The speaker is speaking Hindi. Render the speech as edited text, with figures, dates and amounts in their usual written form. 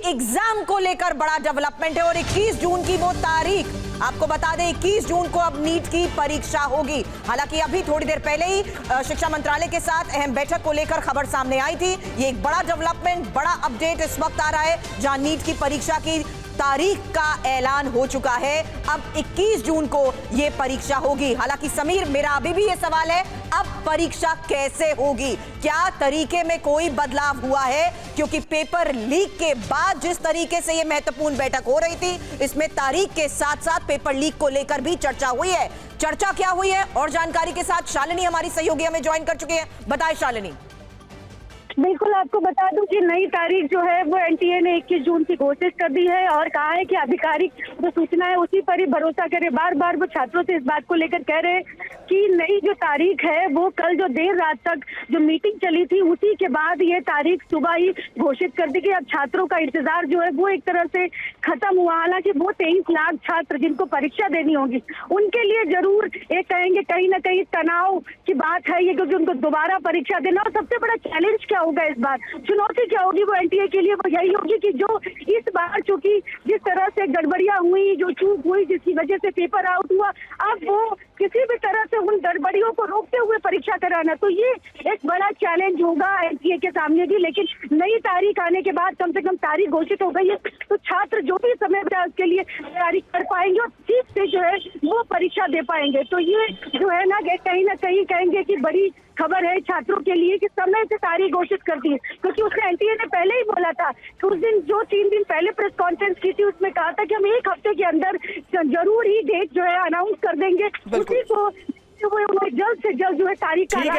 एग्जाम को लेकर बड़ा डेवलपमेंट है और 21 जून की वो तारीख, आपको बता दें 21 जून को अब नीट की परीक्षा होगी। हालांकि अभी थोड़ी देर पहले ही शिक्षा मंत्रालय के साथ अहम बैठक को लेकर खबर सामने आई थी। ये एक बड़ा डेवलपमेंट, बड़ा अपडेट इस वक्त आ रहा है जहां नीट की परीक्षा की तारीख का ऐलान हो चुका है। अब 21 जून को यह परीक्षा होगी। हालांकि समीर, मेरा अभी भी यह सवाल है, अब परीक्षा कैसे होगी? क्या तरीके में कोई बदलाव हुआ है? क्योंकि पेपर लीक के बाद जिस तरीके से यह महत्वपूर्ण बैठक हो रही थी, इसमें तारीख के साथ साथ पेपर लीक को लेकर भी चर्चा हुई है। चर्चा क्या हुई है और जानकारी के साथ शालिनी हमारी सहयोगी हमें ज्वाइन कर चुकी है। बताएं शालिनी। बिल्कुल, आपको बता दूं कि नई तारीख जो है वो एनटीए ने 21 जून की घोषित कर दी है और कहा है कि आधिकारिक जो सूचना है उसी पर ही भरोसा करें। बार बार वो छात्रों से इस बात को लेकर कह रहे हैं कि नई जो तारीख है वो कल जो देर रात तक जो मीटिंग चली थी उसी के बाद ये तारीख सुबह ही घोषित कर दी गई। अब छात्रों का इंतजार जो है वो एक तरह से खत्म हुआ। हालांकि वो 23 लाख छात्र जिनको परीक्षा देनी होगी उनके लिए जरूर एक कहेंगे कहीं ना कहीं तनाव की बात है ये, क्योंकि उनको दोबारा परीक्षा देना। और सबसे बड़ा चैलेंज क्या होगा इस बार, चुनौती क्या होगी वो एनटीए के लिए, वो यही होगी कि जो इस बार चूंकि जिस तरह से गड़बड़ियां हुई, जो चूक हुई जिसकी वजह से पेपर आउट हुआ, अब वो किसी भी तरह से उन गड़बड़ियों को रोकते हुए परीक्षा कराना, तो ये एक बड़ा चैलेंज होगा एनटीए के सामने भी। लेकिन नई तारीख आने के बाद कम से कम तारीख घोषित हो गई है तो छात्र जो भी समय में उसके लिए तैयारी कर पाएंगे और ठीक से जो है वो परीक्षा दे पाएंगे। तो ये जो है ना कहीं कहेंगे कि बड़ी खबर है छात्रों के लिए कि समय से तारीख घोषित कर दी है, क्योंकि उसने एनटीए ने पहले ही बोला था कि उस दिन जो 3 दिन पहले प्रेस कॉन्फ्रेंस की थी उसमें कहा था कि हम 1 हफ्ते के अंदर जरूर ही डेट जो है अनाउंस कर देंगे। उसी को जल्द से जल्द जो है तारीख का